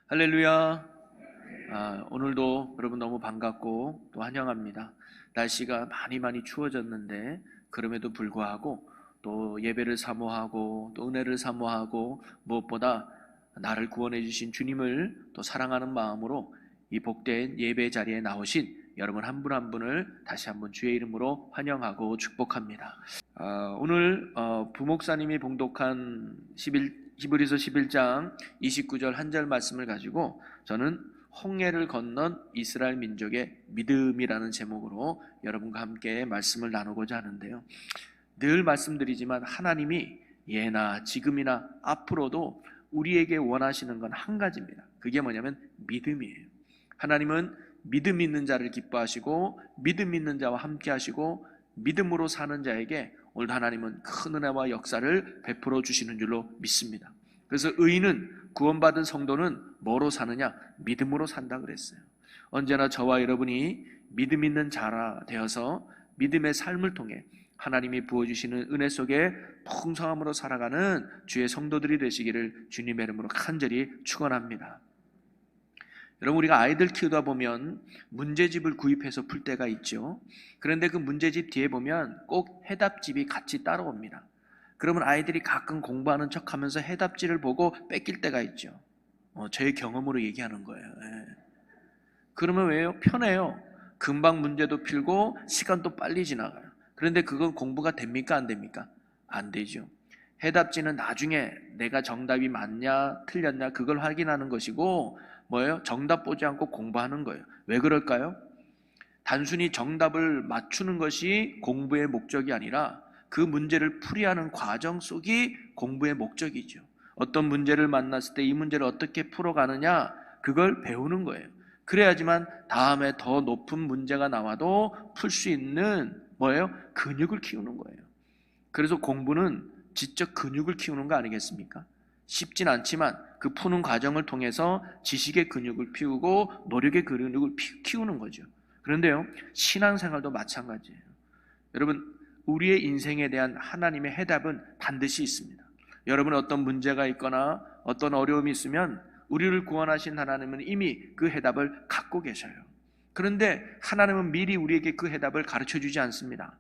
할렐루야. 오늘도 여러분 너무 반갑고 또 환영합니다. 날씨가 많이 추워졌는데 그럼에도 불구하고 또 예배를 사모하고 또 은혜를 사모하고 무엇보다 나를 구원해 주신 주님을 또 사랑하는 마음으로 이 복된 예배 자리에 나오신 여러분 한 분 한 분을 다시 한번 주의 이름으로 환영하고 축복합니다. 오늘 부목사님이 봉독한 히브리서 11장 29절 한 절 말씀을 가지고 저는 홍해를 건넌 이스라엘 민족의 믿음이라는 제목으로 여러분과 함께 말씀을 나누고자 하는데요. 늘 말씀드리지만 하나님이 예나 지금이나 앞으로도 우리에게 원하시는 건 한 가지입니다. 그게 뭐냐면 믿음이에요. 하나님은 믿음 있는 자를 기뻐하시고 믿음 있는 자와 함께 하시고 믿음으로 사는 자에게 오늘 하나님은 큰 은혜와 역사를 베풀어 주시는 줄로 믿습니다. 그래서 의인은, 구원받은 성도는 뭐로 사느냐? 믿음으로 산다 그랬어요. 언제나 저와 여러분이 믿음 있는 자라 되어서 믿음의 삶을 통해 하나님이 부어주시는 은혜 속에 풍성함으로 살아가는 주의 성도들이 되시기를 주님의 이름으로 간절히 축원합니다. 여러분, 우리가 아이들 키우다 보면 문제집을 구입해서 풀 때가 있죠. 그런데 그 문제집 뒤에 보면 꼭 해답집이 같이 따라옵니다. 그러면 아이들이 가끔 공부하는 척하면서 해답지를 보고 뺏길 때가 있죠. 제 경험으로 얘기하는 거예요. 그러면 왜요? 편해요. 금방 문제도 풀고 시간도 빨리 지나가요. 그런데 그건 공부가 됩니까? 안 됩니까? 안 되죠. 해답지는 나중에 내가 정답이 맞냐 틀렸냐 그걸 확인하는 것이고 뭐예요? 정답 보지 않고 공부하는 거예요. 왜 그럴까요? 단순히 정답을 맞추는 것이 공부의 목적이 아니라 그 문제를 풀이하는 과정 속이 공부의 목적이죠. 어떤 문제를 만났을 때 이 문제를 어떻게 풀어가느냐 그걸 배우는 거예요. 그래야지만 다음에 더 높은 문제가 나와도 풀 수 있는 뭐예요? 근육을 키우는 거예요. 그래서 공부는 지적 근육을 키우는 거 아니겠습니까? 쉽진 않지만 그 푸는 과정을 통해서 지식의 근육을 피우고 노력의 근육을 키우는 거죠. 그런데요, 신앙생활도 마찬가지예요. 여러분, 우리의 인생에 대한 하나님의 해답은 반드시 있습니다. 여러분 어떤 문제가 있거나 어떤 어려움이 있으면 우리를 구원하신 하나님은 이미 그 해답을 갖고 계셔요. 그런데 하나님은 미리 우리에게 그 해답을 가르쳐주지 않습니다.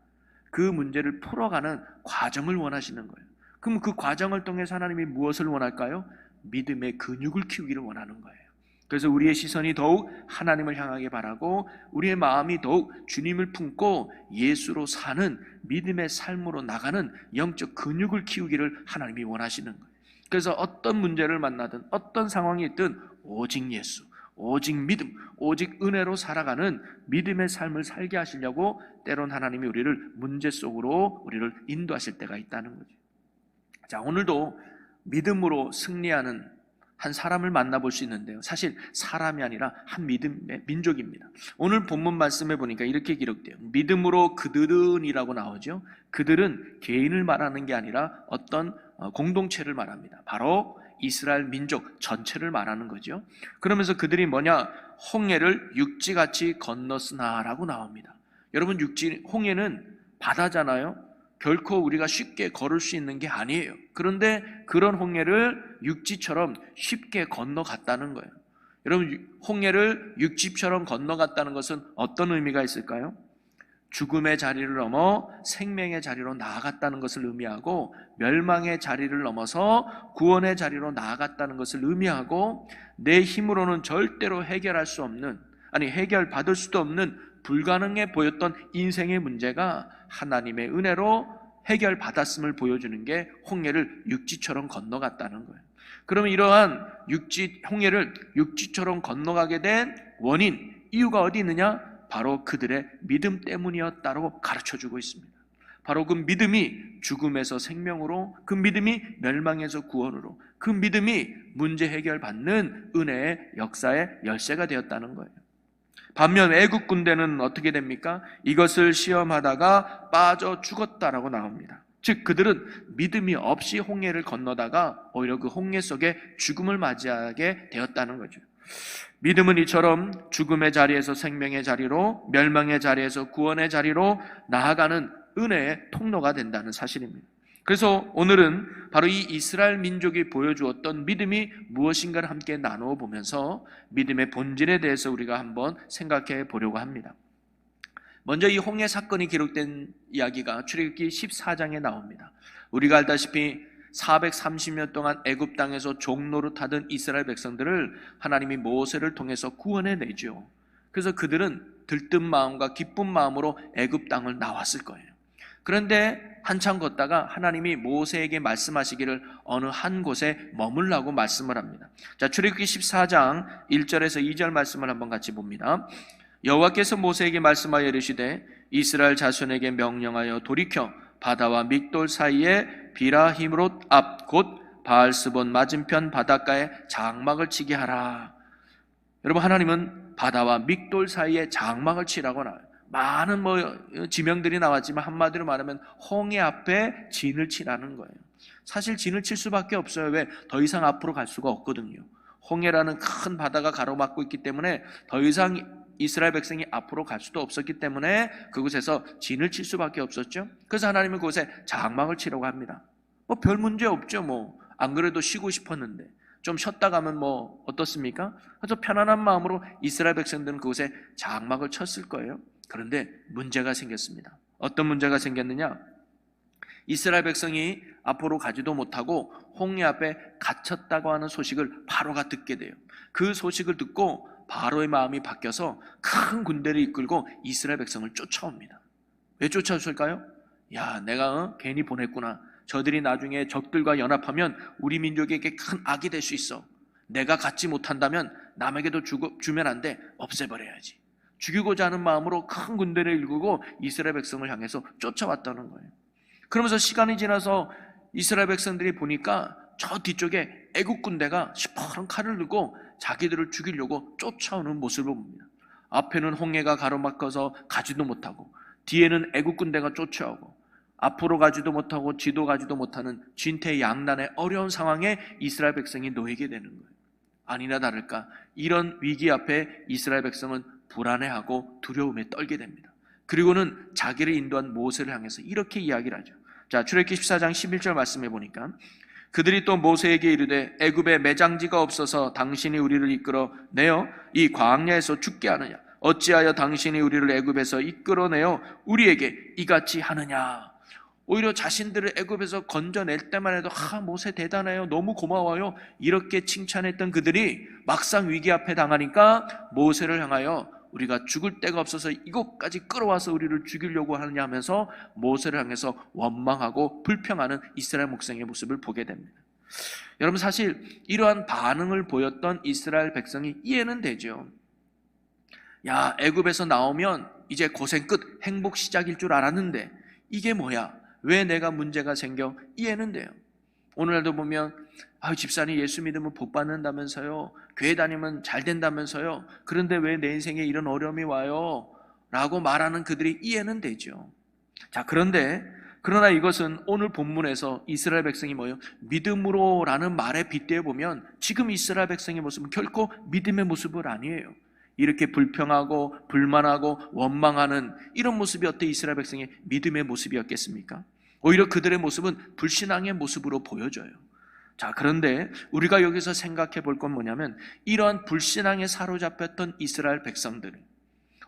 그 문제를 풀어가는 과정을 원하시는 거예요. 그럼 그 과정을 통해서 하나님이 무엇을 원할까요? 믿음의 근육을 키우기를 원하는 거예요. 그래서 우리의 시선이 더욱 하나님을 향하게 바라고 우리의 마음이 더욱 주님을 품고 예수로 사는 믿음의 삶으로 나가는 영적 근육을 키우기를 하나님이 원하시는 거예요. 그래서 어떤 문제를 만나든 어떤 상황이 있든 오직 예수, 오직 믿음, 오직 은혜로 살아가는 믿음의 삶을 살게 하시려고 때론 하나님이 우리를 문제 속으로 우리를 인도하실 때가 있다는 거죠. 자, 오늘도 믿음으로 승리하는 한 사람을 만나볼 수 있는데요. 사실 사람이 아니라 한 믿음의 민족입니다. 오늘 본문 말씀에 보니까 이렇게 기록돼요. 믿음으로 그들은이라고 나오죠. 그들은 개인을 말하는 게 아니라 어떤 공동체를 말합니다. 바로 이스라엘 민족 전체를 말하는 거죠. 그러면서 그들이 뭐냐? 홍해를 육지같이 건넜으나라고 나옵니다. 여러분, 홍해는 바다잖아요. 결코 우리가 쉽게 걸을 수 있는 게 아니에요. 그런데 그런 홍해를 육지처럼 쉽게 건너갔다는 거예요. 여러분, 홍해를 육지처럼 건너갔다는 것은 어떤 의미가 있을까요? 죽음의 자리를 넘어 생명의 자리로 나아갔다는 것을 의미하고, 멸망의 자리를 넘어서 구원의 자리로 나아갔다는 것을 의미하고, 내 힘으로는 절대로 해결할 수 없는, 해결받을 수도 없는 불가능해 보였던 인생의 문제가 하나님의 은혜로 해결받았음을 보여주는 게 홍해를 육지처럼 건너갔다는 거예요. 그러면 이러한 홍해를 육지처럼 건너가게 된 원인, 이유가 어디 있느냐? 바로 그들의 믿음 때문이었다고 가르쳐주고 있습니다. 바로 그 믿음이 죽음에서 생명으로, 그 믿음이 멸망에서 구원으로, 그 믿음이 문제 해결받는 은혜의 역사의 열쇠가 되었다는 거예요. 반면 애국 군대는 어떻게 됩니까? 이것을 시험하다가 빠져 죽었다라고 나옵니다. 즉 그들은 믿음이 없이 홍해를 건너다가 오히려 그 홍해 속에 죽음을 맞이하게 되었다는 거죠. 믿음은 이처럼 죽음의 자리에서 생명의 자리로, 멸망의 자리에서 구원의 자리로 나아가는 은혜의 통로가 된다는 사실입니다. 그래서 오늘은 바로 이 이스라엘 민족이 보여주었던 믿음이 무엇인가를 함께 나누어 보면서 믿음의 본질에 대해서 우리가 한번 생각해 보려고 합니다. 먼저 이 홍해 사건이 기록된 이야기가 출애굽기 14장에 나옵니다. 우리가 알다시피 430년 동안 애굽 땅에서 종노릇하던 이스라엘 백성들을 하나님이 모세를 통해서 구원해 내죠. 그래서 그들은 들뜬 마음과 기쁜 마음으로 애굽 땅을 나왔을 거예요. 그런데 한참 걷다가 하나님이 모세에게 말씀하시기를 어느 한 곳에 머물라고 말씀을 합니다. 자, 출애굽기 14장 1절에서 2절 말씀을 한번 같이 봅니다. 여호와께서 모세에게 말씀하여 이르시되 이스라엘 자손에게 명령하여 돌이켜 바다와 믹돌 사이에 비라히므롯 앞 곧 바알스본 맞은편 바닷가에 장막을 치게 하라. 여러분, 하나님은 바다와 믹돌 사이에 장막을 치라고 나와요. 많은 지명들이 나왔지만 한마디로 말하면 홍해 앞에 진을 치라는 거예요. 사실 진을 칠 수밖에 없어요. 왜? 더 이상 앞으로 갈 수가 없거든요. 홍해라는 큰 바다가 가로막고 있기 때문에 더 이상 이스라엘 백성이 앞으로 갈 수도 없었기 때문에 그곳에서 진을 칠 수밖에 없었죠. 그래서 하나님은 그곳에 장막을 치라고 합니다. 별 문제 없죠. 안 그래도 쉬고 싶었는데 좀 쉬었다 가면 어떻습니까? 아주 편안한 마음으로 이스라엘 백성들은 그곳에 장막을 쳤을 거예요. 그런데 문제가 생겼습니다. 어떤 문제가 생겼느냐? 이스라엘 백성이 앞으로 가지도 못하고 홍해 앞에 갇혔다고 하는 소식을 바로가 듣게 돼요. 그 소식을 듣고 바로의 마음이 바뀌어서 큰 군대를 이끌고 이스라엘 백성을 쫓아옵니다. 왜 쫓아왔을까요? 내가 괜히 보냈구나. 저들이 나중에 적들과 연합하면 우리 민족에게 큰 악이 될 수 있어. 내가 갖지 못한다면 남에게도 주면 안 돼. 없애버려야지. 죽이고자 하는 마음으로 큰 군대를 이끌고 이스라엘 백성을 향해서 쫓아왔다는 거예요. 그러면서 시간이 지나서 이스라엘 백성들이 보니까 저 뒤쪽에 애국 군대가 시퍼런 칼을 들고 자기들을 죽이려고 쫓아오는 모습을 봅니다. 앞에는 홍해가 가로막혀서 가지도 못하고 뒤에는 애국 군대가 쫓아오고 앞으로 가지도 못하고 뒤도 가지도 못하는 진퇴양난의 어려운 상황에 이스라엘 백성이 놓이게 되는 거예요. 아니나 다를까 이런 위기 앞에 이스라엘 백성은 불안해하고 두려움에 떨게 됩니다. 그리고는 자기를 인도한 모세를 향해서 이렇게 이야기를 하죠. 자, 출애굽기 14장 11절 말씀해 보니까 그들이 또 모세에게 이르되 애굽에 매장지가 없어서 당신이 우리를 이끌어 내어 이 광야에서 죽게 하느냐? 어찌하여 당신이 우리를 애굽에서 이끌어내어 우리에게 이같이 하느냐? 오히려 자신들을 애굽에서 건져낼 때만 해도 모세 대단해요, 너무 고마워요, 이렇게 칭찬했던 그들이 막상 위기 앞에 당하니까 모세를 향하여 우리가 죽을 데가 없어서 이곳까지 끌어와서 우리를 죽이려고 하느냐 하면서 모세를 향해서 원망하고 불평하는 이스라엘 백성의 모습을 보게 됩니다. 여러분, 사실 이러한 반응을 보였던 이스라엘 백성이 이해는 되죠. 애굽에서 나오면 이제 고생 끝, 행복 시작일 줄 알았는데 이게 뭐야? 왜 내가 문제가 생겨? 이해는 돼요. 오늘날도 보면 집사님 예수 믿으면 복 받는다면서요, 교회 다니면 잘 된다면서요, 그런데 왜 내 인생에 이런 어려움이 와요? 라고 말하는 그들이 이해는 되죠. 자, 그러나 이것은 오늘 본문에서 이스라엘 백성이 믿음으로 라는 말에 빗대어 보면 지금 이스라엘 백성의 모습은 결코 믿음의 모습은 아니에요. 이렇게 불평하고 불만하고 원망하는 이런 모습이 어때 이스라엘 백성의 믿음의 모습이었겠습니까? 오히려 그들의 모습은 불신앙의 모습으로 보여져요. 자, 그런데 우리가 여기서 생각해 볼 건 뭐냐면 이러한 불신앙에 사로잡혔던 이스라엘 백성들이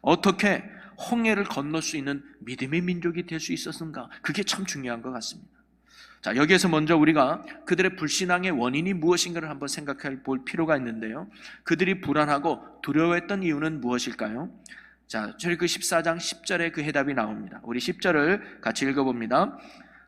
어떻게 홍해를 건널 수 있는 믿음의 민족이 될 수 있었는가? 그게 참 중요한 것 같습니다. 자, 여기에서 먼저 우리가 그들의 불신앙의 원인이 무엇인가를 한번 생각해 볼 필요가 있는데요, 그들이 불안하고 두려워했던 이유는 무엇일까요? 자, 저희 그 14장 10절에 그 해답이 나옵니다. 우리 10절을 같이 읽어봅니다.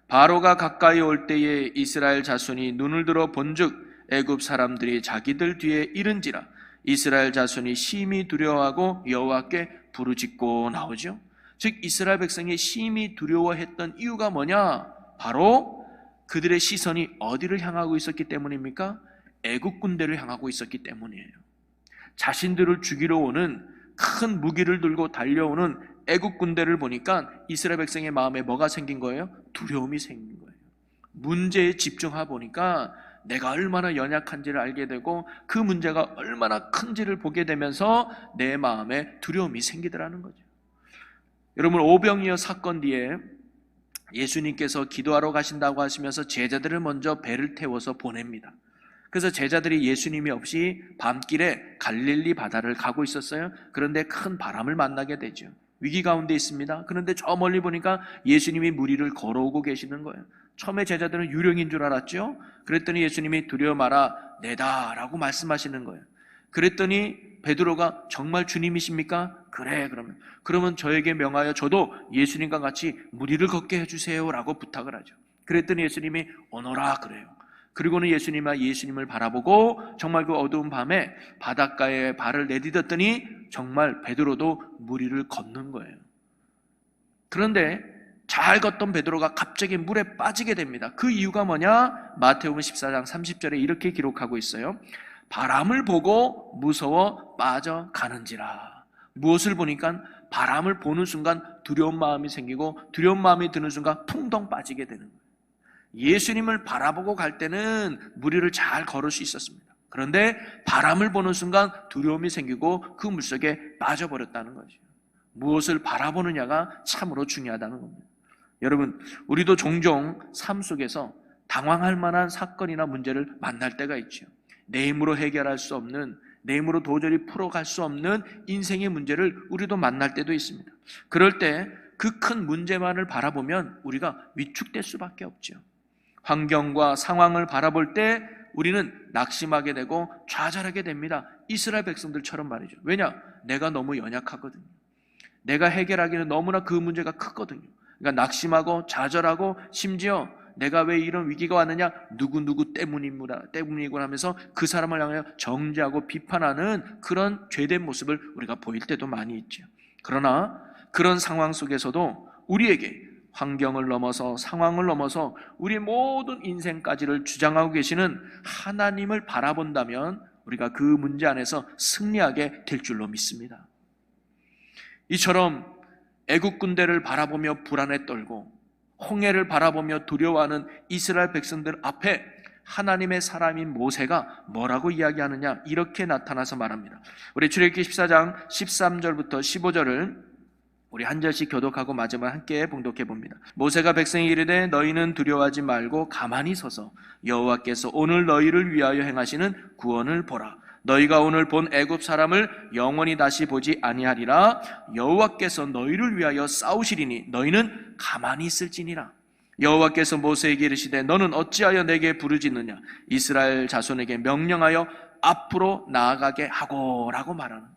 바로가 가까이 올 때에 이스라엘 자손이 눈을 들어 본즉 애굽 사람들이 자기들 뒤에 이른지라 이스라엘 자손이 심히 두려워하고 여호와께 부르짖고 나오죠. 즉 이스라엘 백성이 심히 두려워했던 이유가 뭐냐? 바로 그들의 시선이 어디를 향하고 있었기 때문입니까? 애국 군대를 향하고 있었기 때문이에요. 자신들을 죽이러 오는 큰 무기를 들고 달려오는 애국 군대를 보니까 이스라엘 백성의 마음에 뭐가 생긴 거예요? 두려움이 생긴 거예요. 문제에 집중하다 보니까 내가 얼마나 연약한지를 알게 되고 그 문제가 얼마나 큰지를 보게 되면서 내 마음에 두려움이 생기더라는 거죠. 여러분, 오병이어 사건 뒤에 예수님께서 기도하러 가신다고 하시면서 제자들을 먼저 배를 태워서 보냅니다. 그래서 제자들이 예수님이 없이 밤길에 갈릴리 바다를 가고 있었어요. 그런데 큰 바람을 만나게 되죠. 위기 가운데 있습니다. 그런데 저 멀리 보니까 예수님이 물 위를 걸어오고 계시는 거예요. 처음에 제자들은 유령인 줄 알았죠. 그랬더니 예수님이 두려워 마라, 내다 라고 말씀하시는 거예요. 그랬더니 베드로가 정말 주님이십니까? 그래, 그러면 저에게 명하여 저도 예수님과 같이 물 위를 걷게 해주세요 라고 부탁을 하죠. 그랬더니 예수님이 오너라 그래요. 그리고는 예수님을 바라보고 정말 그 어두운 밤에 바닷가에 발을 내딛었더니 정말 베드로도 물 위를 걷는 거예요. 그런데 잘 걷던 베드로가 갑자기 물에 빠지게 됩니다. 그 이유가 뭐냐? 마태복음 14장 30절에 이렇게 기록하고 있어요. 바람을 보고 무서워 빠져가는지라. 무엇을 보니까 바람을 보는 순간 두려운 마음이 생기고 두려운 마음이 드는 순간 풍덩 빠지게 되는 거예요. 예수님을 바라보고 갈 때는 물 위를 잘 걸을 수 있었습니다. 그런데 바람을 보는 순간 두려움이 생기고 그 물속에 빠져버렸다는 거죠. 무엇을 바라보느냐가 참으로 중요하다는 겁니다. 여러분, 우리도 종종 삶 속에서 당황할 만한 사건이나 문제를 만날 때가 있죠. 내 힘으로 해결할 수 없는, 내 힘으로 도저히 풀어갈 수 없는 인생의 문제를 우리도 만날 때도 있습니다. 그럴 때 그 큰 문제만을 바라보면 우리가 위축될 수밖에 없죠. 환경과 상황을 바라볼 때 우리는 낙심하게 되고 좌절하게 됩니다. 이스라엘 백성들처럼 말이죠. 왜냐? 내가 너무 연약하거든요. 내가 해결하기는 너무나 그 문제가 크거든요. 그러니까 낙심하고 좌절하고 심지어 내가 왜 이런 위기가 왔느냐? 누구 때문이구나 하면서 그 사람을 향하여 정죄하고 비판하는 그런 죄된 모습을 우리가 보일 때도 많이 있죠. 그러나 그런 상황 속에서도 우리에게 환경을 넘어서 상황을 넘어서 우리의 모든 인생까지를 주장하고 계시는 하나님을 바라본다면 우리가 그 문제 안에서 승리하게 될 줄로 믿습니다. 이처럼 애국 군대를 바라보며 불안에 떨고 홍해를 바라보며 두려워하는 이스라엘 백성들 앞에 하나님의 사람인 모세가 뭐라고 이야기하느냐, 이렇게 나타나서 말합니다. 우리 출애굽기 14장 13절부터 15절을 우리 한 절씩 교독하고 마지막 함께 봉독해 봅니다. 모세가 백성이 이르되 너희는 두려워하지 말고 가만히 서서 여호와께서 오늘 너희를 위하여 행하시는 구원을 보라. 너희가 오늘 본 애굽 사람을 영원히 다시 보지 아니하리라. 여호와께서 너희를 위하여 싸우시리니 너희는 가만히 있을지니라. 여호와께서 모세에게 이르시되 너는 어찌하여 내게 부르짖느냐. 이스라엘 자손에게 명령하여 앞으로 나아가게 하고라고 말하는,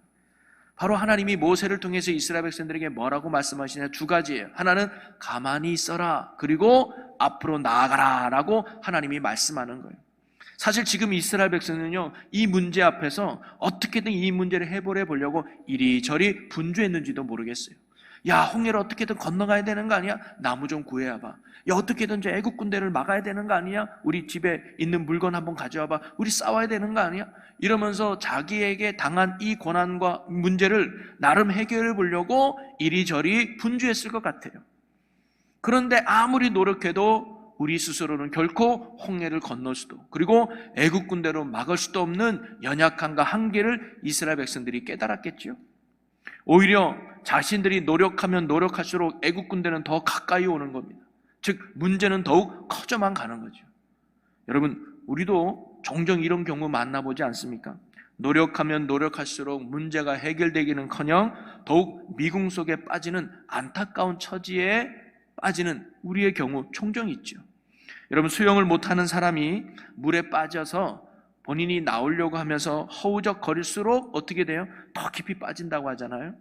바로 하나님이 모세를 통해서 이스라엘 백성들에게 뭐라고 말씀하시냐, 두 가지예요. 하나는 가만히 있어라, 그리고 앞으로 나아가라 라고 하나님이 말씀하는 거예요. 사실 지금 이스라엘 백성은요, 이 문제 앞에서 어떻게든 이 문제를 해결해 보려고 이리저리 분주했는지도 모르겠어요. 야, 홍해를 어떻게든 건너가야 되는 거 아니야? 나무 좀 구해야 봐. 야, 어떻게든 애국 군대를 막아야 되는 거 아니야? 우리 집에 있는 물건 한번 가져와 봐. 우리 싸워야 되는 거 아니야? 이러면서 자기에게 당한 이 고난과 문제를 나름 해결해 보려고 이리저리 분주했을 것 같아요. 그런데 아무리 노력해도 우리 스스로는 결코 홍해를 건널 수도, 그리고 애국 군대로 막을 수도 없는 연약함과 한계를 이스라엘 백성들이 깨달았겠죠. 오히려 자신들이 노력하면 노력할수록 애국 군대는 더 가까이 오는 겁니다. 즉 문제는 더욱 커져만 가는 거죠. 여러분, 우리도 종종 이런 경우 만나보지 않습니까? 노력하면 노력할수록 문제가 해결되기는커녕 더욱 미궁 속에 빠지는 안타까운 처지에 빠지는 우리의 경우 종종 있죠. 여러분, 수영을 못하는 사람이 물에 빠져서 본인이 나오려고 하면서 허우적거릴수록 어떻게 돼요? 더 깊이 빠진다고 하잖아요.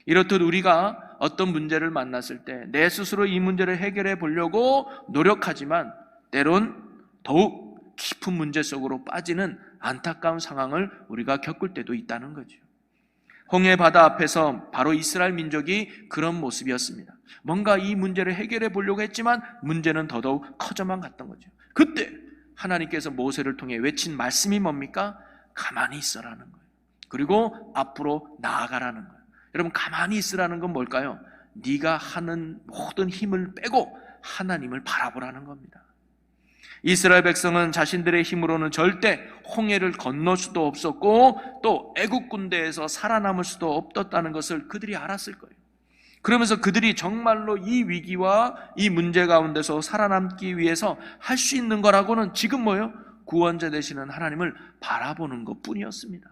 이렇듯 우리가 어떤 문제를 만났을 때 내 스스로 이 문제를 해결해 보려고 노력하지만 때론 더욱 깊은 문제 속으로 빠지는 안타까운 상황을 우리가 겪을 때도 있다는 거죠. 홍해 바다 앞에서 바로 이스라엘 민족이 그런 모습이었습니다. 뭔가 이 문제를 해결해 보려고 했지만 문제는 더더욱 커져만 갔던 거죠. 그때 하나님께서 모세를 통해 외친 말씀이 뭡니까? 가만히 있어라는 거예요. 그리고 앞으로 나아가라는 거예요. 여러분, 가만히 있으라는 건 뭘까요? 네가 하는 모든 힘을 빼고 하나님을 바라보라는 겁니다. 이스라엘 백성은 자신들의 힘으로는 절대 홍해를 건널 수도 없었고 또 애국 군대에서 살아남을 수도 없었다는 것을 그들이 알았을 거예요. 그러면서 그들이 정말로 이 위기와 이 문제 가운데서 살아남기 위해서 할 수 있는 거라고는 지금 뭐예요? 구원자 되시는 하나님을 바라보는 것뿐이었습니다.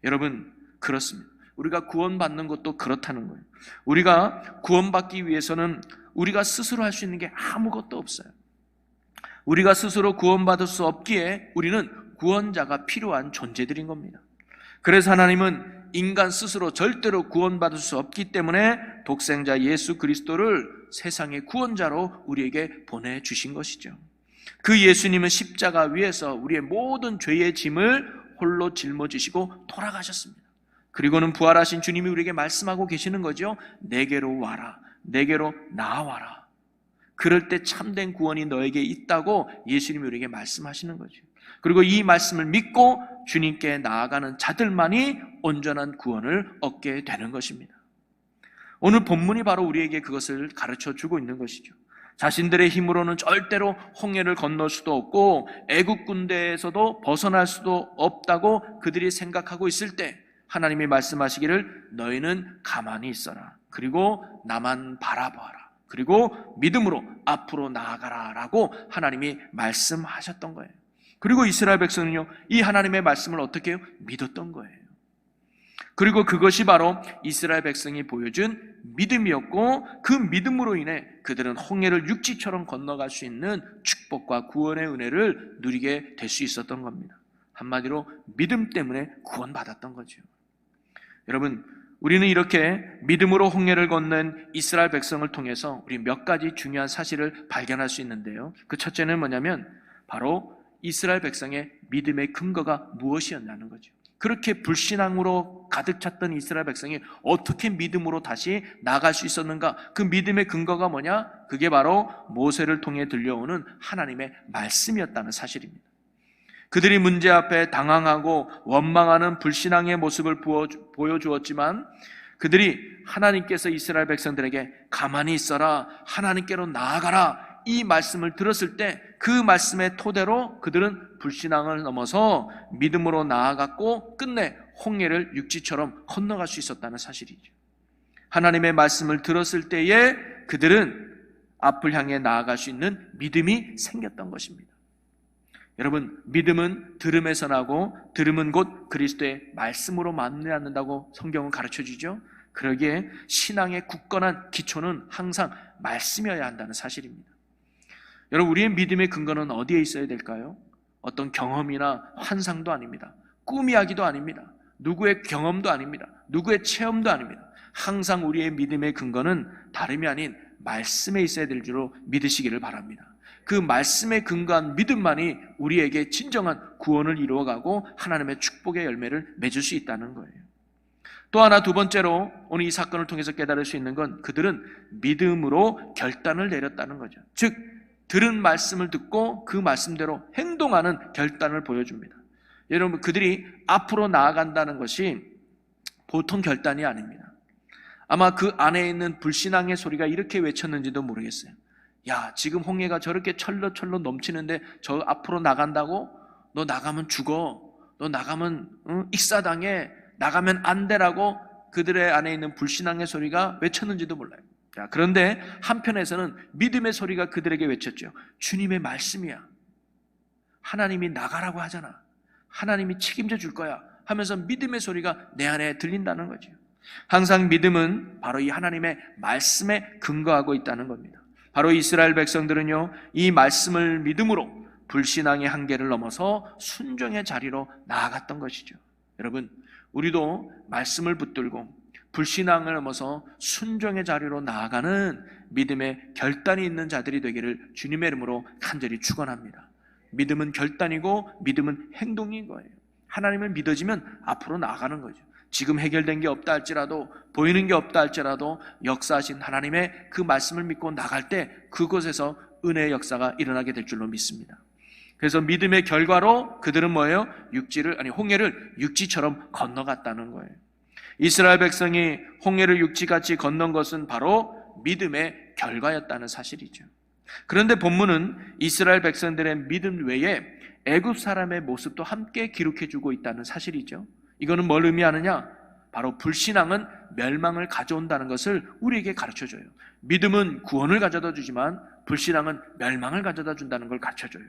여러분, 그렇습니다. 우리가 구원받는 것도 그렇다는 거예요. 우리가 구원받기 위해서는 우리가 스스로 할 수 있는 게 아무것도 없어요. 우리가 스스로 구원받을 수 없기에 우리는 구원자가 필요한 존재들인 겁니다. 그래서 하나님은 인간 스스로 절대로 구원받을 수 없기 때문에 독생자 예수 그리스도를 세상의 구원자로 우리에게 보내주신 것이죠. 그 예수님은 십자가 위에서 우리의 모든 죄의 짐을 홀로 짊어지시고 돌아가셨습니다. 그리고는 부활하신 주님이 우리에게 말씀하고 계시는 거죠. 내게로 와라, 내게로 나와라. 그럴 때 참된 구원이 너에게 있다고 예수님이 우리에게 말씀하시는 거죠. 그리고 이 말씀을 믿고 주님께 나아가는 자들만이 온전한 구원을 얻게 되는 것입니다. 오늘 본문이 바로 우리에게 그것을 가르쳐 주고 있는 것이죠. 자신들의 힘으로는 절대로 홍해를 건널 수도 없고 애국 군대에서도 벗어날 수도 없다고 그들이 생각하고 있을 때 하나님이 말씀하시기를 너희는 가만히 있어라. 그리고 나만 바라보아라. 그리고 믿음으로 앞으로 나아가라 라고 하나님이 말씀하셨던 거예요. 그리고 이스라엘 백성은요, 이 하나님의 말씀을 어떻게 해요? 믿었던 거예요. 그리고 그것이 바로 이스라엘 백성이 보여준 믿음이었고 그 믿음으로 인해 그들은 홍해를 육지처럼 건너갈 수 있는 축복과 구원의 은혜를 누리게 될 수 있었던 겁니다. 한마디로 믿음 때문에 구원받았던 거죠. 여러분, 우리는 이렇게 믿음으로 홍해를 건넌 이스라엘 백성을 통해서 우리 몇 가지 중요한 사실을 발견할 수 있는데요. 그 첫째는 뭐냐면 바로 이스라엘 백성의 믿음의 근거가 무엇이었냐는 거죠. 그렇게 불신앙으로 가득 찼던 이스라엘 백성이 어떻게 믿음으로 다시 나아갈 수 있었는가? 그 믿음의 근거가 뭐냐? 그게 바로 모세를 통해 들려오는 하나님의 말씀이었다는 사실입니다. 그들이 문제 앞에 당황하고 원망하는 불신앙의 모습을 보여주었지만 그들이 하나님께서 이스라엘 백성들에게 가만히 있어라, 하나님께로 나아가라 이 말씀을 들었을 때 그 말씀의 토대로 그들은 불신앙을 넘어서 믿음으로 나아갔고 끝내 홍해를 육지처럼 건너갈 수 있었다는 사실이죠. 하나님의 말씀을 들었을 때에 그들은 앞을 향해 나아갈 수 있는 믿음이 생겼던 것입니다. 여러분, 믿음은 들음에서 나고 들음은 곧 그리스도의 말씀으로 만나는다고 성경은 가르쳐주죠. 그러기에 신앙의 굳건한 기초는 항상 말씀이어야 한다는 사실입니다. 여러분, 우리의 믿음의 근거는 어디에 있어야 될까요? 어떤 경험이나 환상도 아닙니다. 꿈 이야기도 아닙니다. 누구의 경험도 아닙니다. 누구의 체험도 아닙니다. 항상 우리의 믿음의 근거는 다름이 아닌 말씀에 있어야 될 줄로 믿으시기를 바랍니다. 그 말씀에 근거한 믿음만이 우리에게 진정한 구원을 이루어가고 하나님의 축복의 열매를 맺을 수 있다는 거예요. 또 하나, 두 번째로 오늘 이 사건을 통해서 깨달을 수 있는 건 그들은 믿음으로 결단을 내렸다는 거죠. 즉 들은 말씀을 듣고 그 말씀대로 행동하는 결단을 보여줍니다. 여러분, 그들이 앞으로 나아간다는 것이 보통 결단이 아닙니다. 아마 그 안에 있는 불신앙의 소리가 이렇게 외쳤는지도 모르겠어요. 야, 지금 홍해가 저렇게 철렁철렁 넘치는데 저 앞으로 나간다고? 너 나가면 죽어. 너 나가면 익사당해. 나가면 안 되라고 그들의 안에 있는 불신앙의 소리가 외쳤는지도 몰라요. 자, 그런데 한편에서는 믿음의 소리가 그들에게 외쳤죠. 주님의 말씀이야. 하나님이 나가라고 하잖아. 하나님이 책임져 줄 거야 하면서 믿음의 소리가 내 안에 들린다는 거죠. 항상 믿음은 바로 이 하나님의 말씀에 근거하고 있다는 겁니다. 바로 이스라엘 백성들은요, 이 말씀을 믿음으로 불신앙의 한계를 넘어서 순종의 자리로 나아갔던 것이죠. 여러분, 우리도 말씀을 붙들고 불신앙을 넘어서 순종의 자리로 나아가는 믿음의 결단이 있는 자들이 되기를 주님의 이름으로 간절히 축원합니다. 믿음은 결단이고 믿음은 행동인 거예요. 하나님을 믿어지면 앞으로 나아가는 거죠. 지금 해결된 게 없다 할지라도, 보이는 게 없다 할지라도 역사하신 하나님의 그 말씀을 믿고 나갈 때 그곳에서 은혜의 역사가 일어나게 될 줄로 믿습니다. 그래서 믿음의 결과로 그들은 뭐예요? 홍해를 육지처럼 건너갔다는 거예요. 이스라엘 백성이 홍해를 육지같이 건넌 것은 바로 믿음의 결과였다는 사실이죠. 그런데 본문은 이스라엘 백성들의 믿음 외에 애굽 사람의 모습도 함께 기록해주고 있다는 사실이죠. 이거는 뭘 의미하느냐? 바로 불신앙은 멸망을 가져온다는 것을 우리에게 가르쳐줘요. 믿음은 구원을 가져다 주지만 불신앙은 멸망을 가져다 준다는 걸 가르쳐줘요.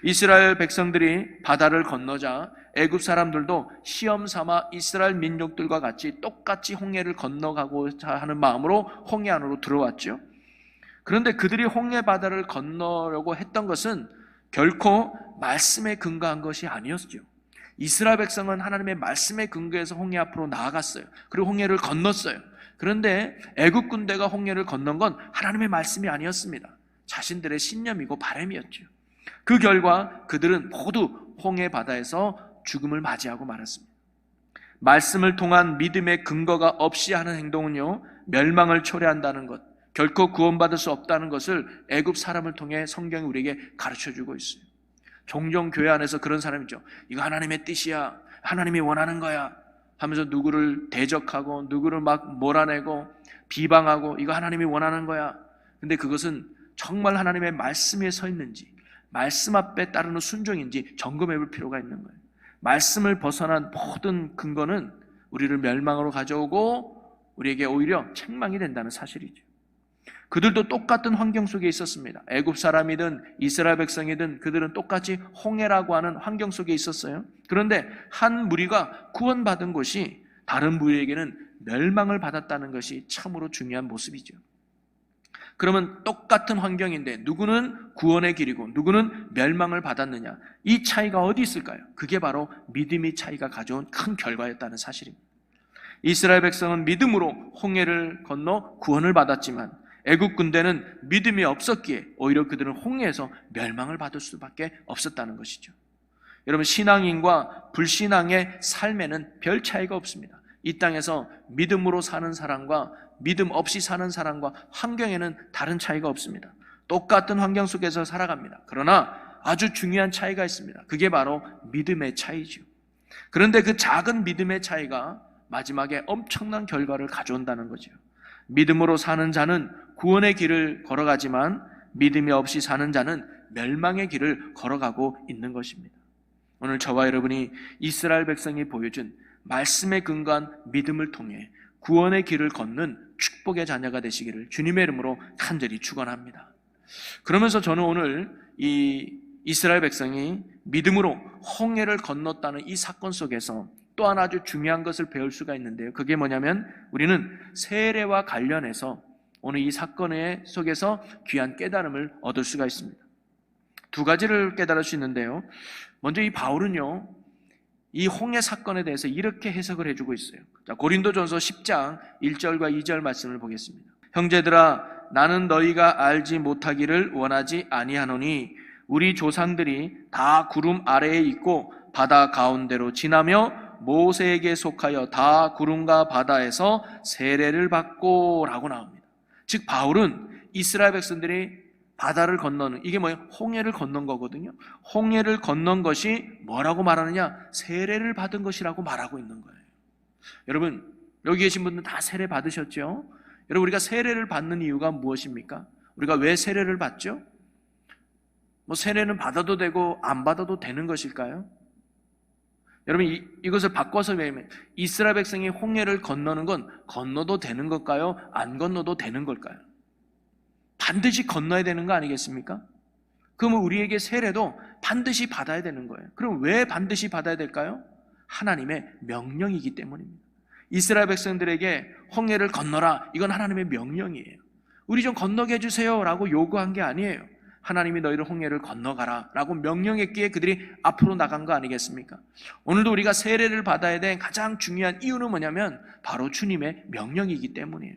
이스라엘 백성들이 바다를 건너자 애굽 사람들도 시험 삼아 이스라엘 민족들과 같이 똑같이 홍해를 건너가고자 하는 마음으로 홍해 안으로 들어왔죠. 그런데 그들이 홍해 바다를 건너려고 했던 것은 결코 말씀에 근거한 것이 아니었죠. 이스라엘 백성은 하나님의 말씀에 근거해서 홍해 앞으로 나아갔어요. 그리고 홍해를 건넜어요. 그런데 애굽 군대가 홍해를 건넌 건 하나님의 말씀이 아니었습니다. 자신들의 신념이고 바람이었죠. 그 결과 그들은 모두 홍해 바다에서 죽음을 맞이하고 말았습니다. 말씀을 통한 믿음의 근거가 없이 하는 행동은요, 멸망을 초래한다는 것, 결코 구원받을 수 없다는 것을 애굽 사람을 통해 성경이 우리에게 가르쳐주고 있어요. 종종 교회 안에서 그런 사람이 있죠. 이거 하나님의 뜻이야, 하나님이 원하는 거야 하면서 누구를 대적하고 누구를 막 몰아내고 비방하고 이거 하나님이 원하는 거야. 근데 그것은 정말 하나님의 말씀에 서 있는지, 말씀 앞에 따르는 순종인지 점검해 볼 필요가 있는 거예요. 말씀을 벗어난 모든 근거는 우리를 멸망으로 가져오고 우리에게 오히려 책망이 된다는 사실이죠. 그들도 똑같은 환경 속에 있었습니다. 애굽 사람이든 이스라엘 백성이든 그들은 똑같이 홍해라고 하는 환경 속에 있었어요. 그런데 한 무리가 구원받은 것이 다른 무리에게는 멸망을 받았다는 것이 참으로 중요한 모습이죠. 그러면 똑같은 환경인데 누구는 구원의 길이고 누구는 멸망을 받았느냐, 이 차이가 어디 있을까요? 그게 바로 믿음의 차이가 가져온 큰 결과였다는 사실입니다. 이스라엘 백성은 믿음으로 홍해를 건너 구원을 받았지만 애국 군대는 믿음이 없었기에 오히려 그들은 홍해에서 멸망을 받을 수밖에 없었다는 것이죠. 여러분, 신앙인과 불신앙의 삶에는 별 차이가 없습니다. 이 땅에서 믿음으로 사는 사람과 믿음 없이 사는 사람과 환경에는 다른 차이가 없습니다. 똑같은 환경 속에서 살아갑니다. 그러나 아주 중요한 차이가 있습니다. 그게 바로 믿음의 차이죠. 그런데 그 작은 믿음의 차이가 마지막에 엄청난 결과를 가져온다는 거죠. 믿음으로 사는 자는 구원의 길을 걸어가지만 믿음이 없이 사는 자는 멸망의 길을 걸어가고 있는 것입니다. 오늘 저와 여러분이 이스라엘 백성이 보여준 말씀에 근거한 믿음을 통해 구원의 길을 걷는 축복의 자녀가 되시기를 주님의 이름으로 간절히 축원합니다. 그러면서 저는 오늘 이 이스라엘 백성이 믿음으로 홍해를 건넜다는 이 사건 속에서 또 하나 아주 중요한 것을 배울 수가 있는데요. 그게 뭐냐면 우리는 세례와 관련해서 오늘 이 사건 속에서 귀한 깨달음을 얻을 수가 있습니다. 두 가지를 깨달을 수 있는데요. 먼저 이 바울은요, 이 홍해 사건에 대해서 이렇게 해석을 해주고 있어요. 자, 고린도전서 10장 1절과 2절 말씀을 보겠습니다. 형제들아, 나는 너희가 알지 못하기를 원하지 아니하노니 우리 조상들이 다 구름 아래에 있고 바다 가운데로 지나며 모세에게 속하여 다 구름과 바다에서 세례를 받고 라고 나옵니다. 즉 바울은 이스라엘 백성들이 바다를 건너는, 이게 뭐예요? 홍해를 건넌 거거든요. 홍해를 건넌 것이 뭐라고 말하느냐? 세례를 받은 것이라고 말하고 있는 거예요. 여러분, 여기 계신 분들 다 세례 받으셨죠? 여러분, 우리가 세례를 받는 이유가 무엇입니까? 우리가 왜 세례를 받죠? 뭐 세례는 받아도 되고 안 받아도 되는 것일까요? 여러분, 이것을 바꿔서 외우면 이스라엘 백성이 홍해를 건너는 건 건너도 되는 걸까요? 안 건너도 되는 걸까요? 반드시 건너야 되는 거 아니겠습니까? 그러면 우리에게 세례도 반드시 받아야 되는 거예요. 그럼 왜 반드시 받아야 될까요? 하나님의 명령이기 때문입니다. 이스라엘 백성들에게 홍해를 건너라, 이건 하나님의 명령이에요. 우리 좀 건너게 해주세요 라고 요구한 게 아니에요. 하나님이 너희를 홍해를 건너가라 라고 명령했기에 그들이 앞으로 나간 거 아니겠습니까? 오늘도 우리가 세례를 받아야 될 가장 중요한 이유는 뭐냐면 바로 주님의 명령이기 때문이에요.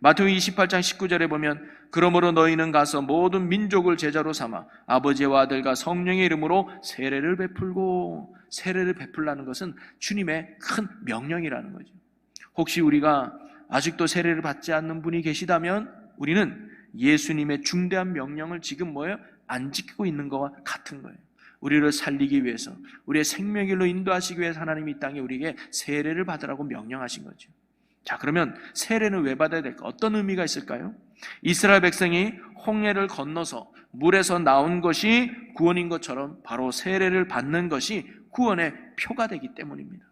마태복음 28장 19절에 보면 그러므로 너희는 가서 모든 민족을 제자로 삼아 아버지와 아들과 성령의 이름으로 세례를 베풀고, 세례를 베풀라는 것은 주님의 큰 명령이라는 거죠. 혹시 우리가 아직도 세례를 받지 않는 분이 계시다면 우리는 예수님의 중대한 명령을 지금 안 지키고 있는 것과 같은 거예요. 우리를 살리기 위해서, 우리의 생명길로 인도하시기 위해서 하나님이 이 땅에 우리에게 세례를 받으라고 명령하신 거죠. 자, 그러면 세례는 왜 받아야 될까? 어떤 의미가 있을까요? 이스라엘 백성이 홍해를 건너서 물에서 나온 것이 구원인 것처럼 바로 세례를 받는 것이 구원의 표가 되기 때문입니다.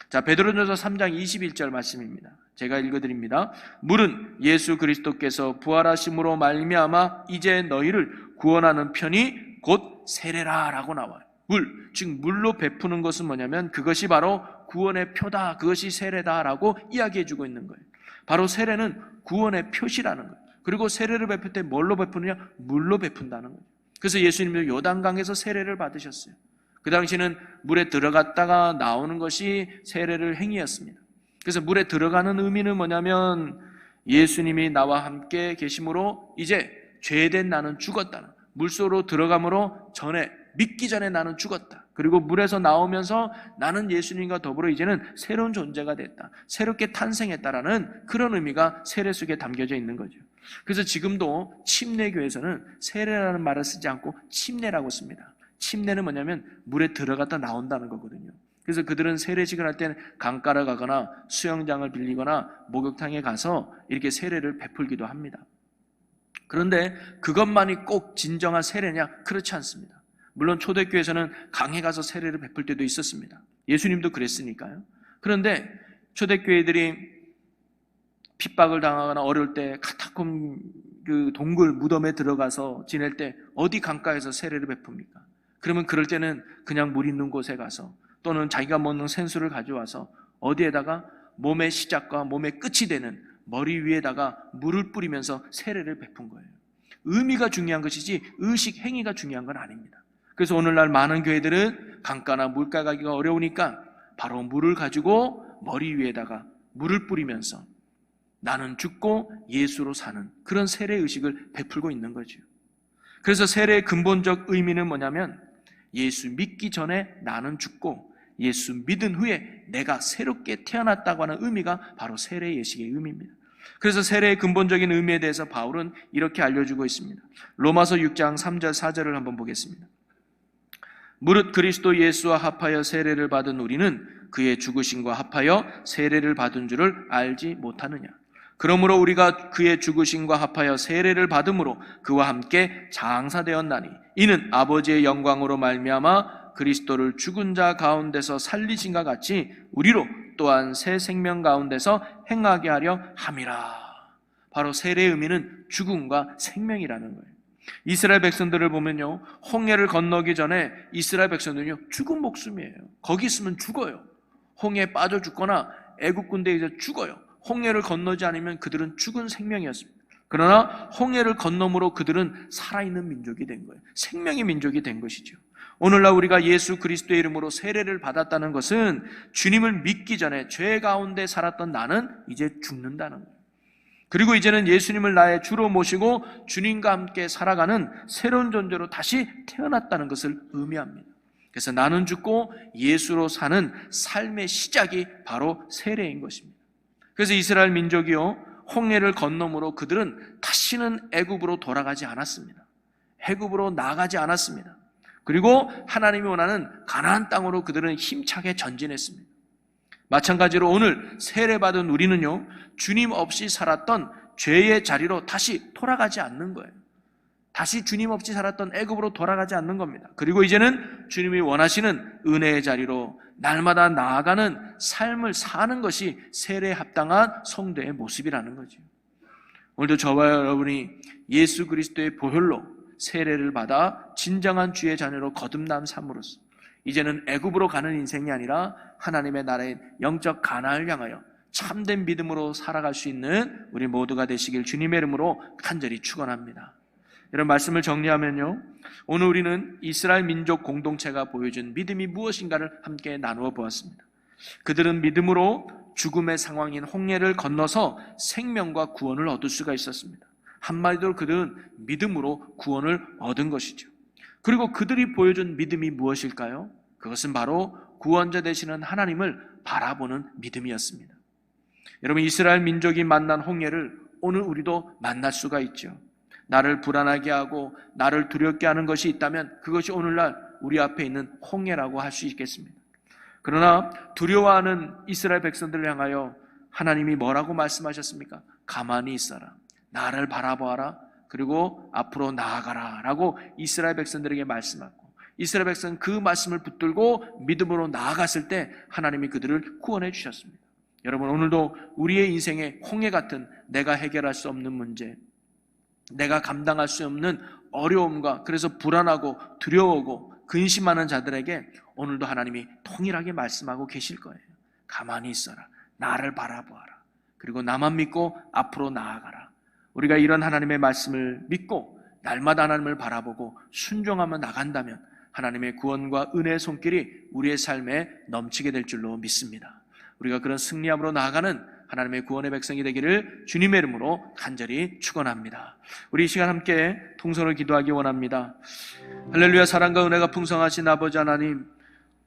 자, 베드로전서 3장 21절 말씀입니다. 제가 읽어드립니다. 물은 예수 그리스도께서 부활하심으로 말미암아 이제 너희를 구원하는 편이 곧 세례라 라고 나와요. 물, 즉 물로 베푸는 것은 뭐냐면 그것이 바로 구원의 표다, 그것이 세례다라고 이야기해주고 있는 거예요. 바로 세례는 구원의 표시라는 거예요. 그리고 세례를 베풀 때 뭘로 베푸느냐? 물로 베푼다는 거예요. 그래서 예수님도 요단강에서 세례를 받으셨어요. 그 당시는 물에 들어갔다가 나오는 것이 세례를 행위였습니다. 그래서 물에 들어가는 의미는 뭐냐면 예수님이 나와 함께 계심으로 이제 죄된 나는 죽었다는, 물속으로 들어감으로 전에, 믿기 전에 나는 죽었다. 그리고 물에서 나오면서 나는 예수님과 더불어 이제는 새로운 존재가 됐다, 새롭게 탄생했다라는 그런 의미가 세례 속에 담겨져 있는 거죠. 그래서 지금도 침례교에서는 세례라는 말을 쓰지 않고 침례라고 씁니다. 침례는 뭐냐면 물에 들어갔다 나온다는 거거든요. 그래서 그들은 세례식을 할 때는 강가를 가거나 수영장을 빌리거나 목욕탕에 가서 이렇게 세례를 베풀기도 합니다. 그런데 그것만이 꼭 진정한 세례냐? 그렇지 않습니다. 물론 초대교회에서는 강에 가서 세례를 베풀 때도 있었습니다. 예수님도 그랬으니까요. 그런데 초대교회들이 핍박을 당하거나 어려울 때 카타콤 그 동굴 무덤에 들어가서 지낼 때 어디 강가에서 세례를 베풉니까? 그러면 그럴 때는 그냥 물 있는 곳에 가서 또는 자기가 먹는 생수를 가져와서 어디에다가 몸의 시작과 몸의 끝이 되는 머리 위에다가 물을 뿌리면서 세례를 베푼 거예요. 의미가 중요한 것이지 의식 행위가 중요한 건 아닙니다. 그래서 오늘날 많은 교회들은 강가나 물가 가기가 어려우니까 바로 물을 가지고 머리 위에다가 물을 뿌리면서 나는 죽고 예수로 사는 그런 세례 의식을 베풀고 있는 거죠. 그래서 세례의 근본적 의미는 뭐냐면 예수 믿기 전에 나는 죽고 예수 믿은 후에 내가 새롭게 태어났다고 하는 의미가 바로 세례 예식의 의미입니다. 그래서 세례의 근본적인 의미에 대해서 바울은 이렇게 알려주고 있습니다. 로마서 6장 3절 4절을 한번 보겠습니다. 무릇 그리스도 예수와 합하여 세례를 받은 우리는 그의 죽으심과 합하여 세례를 받은 줄을 알지 못하느냐. 그러므로 우리가 그의 죽으심과 합하여 세례를 받음으로 그와 함께 장사되었나니 이는 아버지의 영광으로 말미암아 그리스도를 죽은 자 가운데서 살리신과 같이 우리로 또한 새 생명 가운데서 행하게 하려 함이라. 바로 세례의 의미는 죽음과 생명이라는 거예요. 이스라엘 백성들을 보면요, 홍해를 건너기 전에 이스라엘 백성들은요 죽은 목숨이에요. 거기 있으면 죽어요. 홍해에 빠져 죽거나 애국 군대에서 죽어요. 홍해를 건너지 않으면 그들은 죽은 생명이었습니다. 그러나 홍해를 건너므로 그들은 살아있는 민족이 된 거예요. 생명의 민족이 된 것이죠. 오늘날 우리가 예수 그리스도의 이름으로 세례를 받았다는 것은 주님을 믿기 전에 죄 가운데 살았던 나는 이제 죽는다는 거예요. 그리고 이제는 예수님을 나의 주로 모시고 주님과 함께 살아가는 새로운 존재로 다시 태어났다는 것을 의미합니다. 그래서 나는 죽고 예수로 사는 삶의 시작이 바로 세례인 것입니다. 그래서 이스라엘 민족이요 홍해를 건너므로 그들은 다시는 애굽으로 돌아가지 않았습니다. 애굽으로 나가지 않았습니다. 그리고 하나님이 원하는 가나안 땅으로 그들은 힘차게 전진했습니다. 마찬가지로 오늘 세례받은 우리는요 주님 없이 살았던 죄의 자리로 다시 돌아가지 않는 거예요. 다시 주님 없이 살았던 애굽으로 돌아가지 않는 겁니다. 그리고 이제는 주님이 원하시는 은혜의 자리로 날마다 나아가는 삶을 사는 것이 세례에 합당한 성도의 모습이라는 거죠. 오늘도 저와 여러분이 예수 그리스도의 보혈로 세례를 받아 진정한 주의 자녀로 거듭난 삶으로써 이제는 애굽으로 가는 인생이 아니라 하나님의 나라의 영적 가나안을 향하여 참된 믿음으로 살아갈 수 있는 우리 모두가 되시길 주님의 이름으로 간절히 축원합니다. 이런 말씀을 정리하면요, 오늘 우리는 이스라엘 민족 공동체가 보여준 믿음이 무엇인가를 함께 나누어 보았습니다. 그들은 믿음으로 죽음의 상황인 홍해를 건너서 생명과 구원을 얻을 수가 있었습니다. 한마디로 그들은 믿음으로 구원을 얻은 것이죠. 그리고 그들이 보여준 믿음이 무엇일까요? 그것은 바로 구원자 되시는 하나님을 바라보는 믿음이었습니다. 여러분, 이스라엘 민족이 만난 홍해를 오늘 우리도 만날 수가 있죠. 나를 불안하게 하고 나를 두렵게 하는 것이 있다면 그것이 오늘날 우리 앞에 있는 홍해라고 할 수 있겠습니다. 그러나 두려워하는 이스라엘 백성들을 향하여 하나님이 뭐라고 말씀하셨습니까? 가만히 있어라, 나를 바라보아라, 그리고 앞으로 나아가라 라고 이스라엘 백성들에게 말씀하고 이스라엘 백성은 그 말씀을 붙들고 믿음으로 나아갔을 때 하나님이 그들을 구원해 주셨습니다. 여러분, 오늘도 우리의 인생에 홍해 같은 내가 해결할 수 없는 문제, 내가 감당할 수 없는 어려움과 그래서 불안하고 두려워하고 근심하는 자들에게 오늘도 하나님이 동일하게 말씀하고 계실 거예요. 가만히 있어라. 나를 바라보아라. 그리고 나만 믿고 앞으로 나아가라. 우리가 이런 하나님의 말씀을 믿고 날마다 하나님을 바라보고 순종하며 나간다면 하나님의 구원과 은혜의 손길이 우리의 삶에 넘치게 될 줄로 믿습니다. 우리가 그런 승리함으로 나아가는 하나님의 구원의 백성이 되기를 주님의 이름으로 간절히 축원합니다. 우리 이 시간 함께 통성을 기도하기 원합니다. 할렐루야. 사랑과 은혜가 풍성하신 아버지 하나님,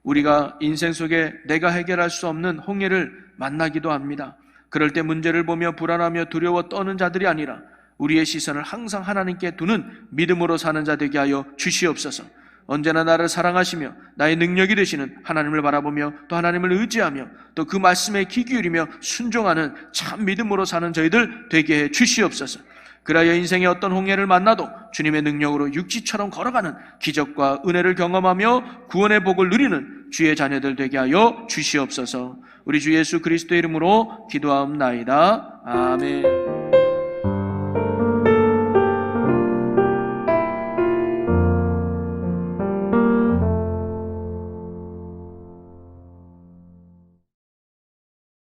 우리가 인생 속에 내가 해결할 수 없는 홍해를 만나기도 합니다. 그럴 때 문제를 보며 불안하며 두려워 떠는 자들이 아니라 우리의 시선을 항상 하나님께 두는 믿음으로 사는 자 되게 하여 주시옵소서. 언제나 나를 사랑하시며 나의 능력이 되시는 하나님을 바라보며 또 하나님을 의지하며 또 그 말씀에 귀 기울이며 순종하는 참 믿음으로 사는 저희들 되게 해 주시옵소서. 그라여 인생의 어떤 홍해를 만나도 주님의 능력으로 육지처럼 걸어가는 기적과 은혜를 경험하며 구원의 복을 누리는 주의 자녀들 되게 하여 주시옵소서. 우리 주 예수 그리스도의 이름으로 기도하옵나이다. 아멘.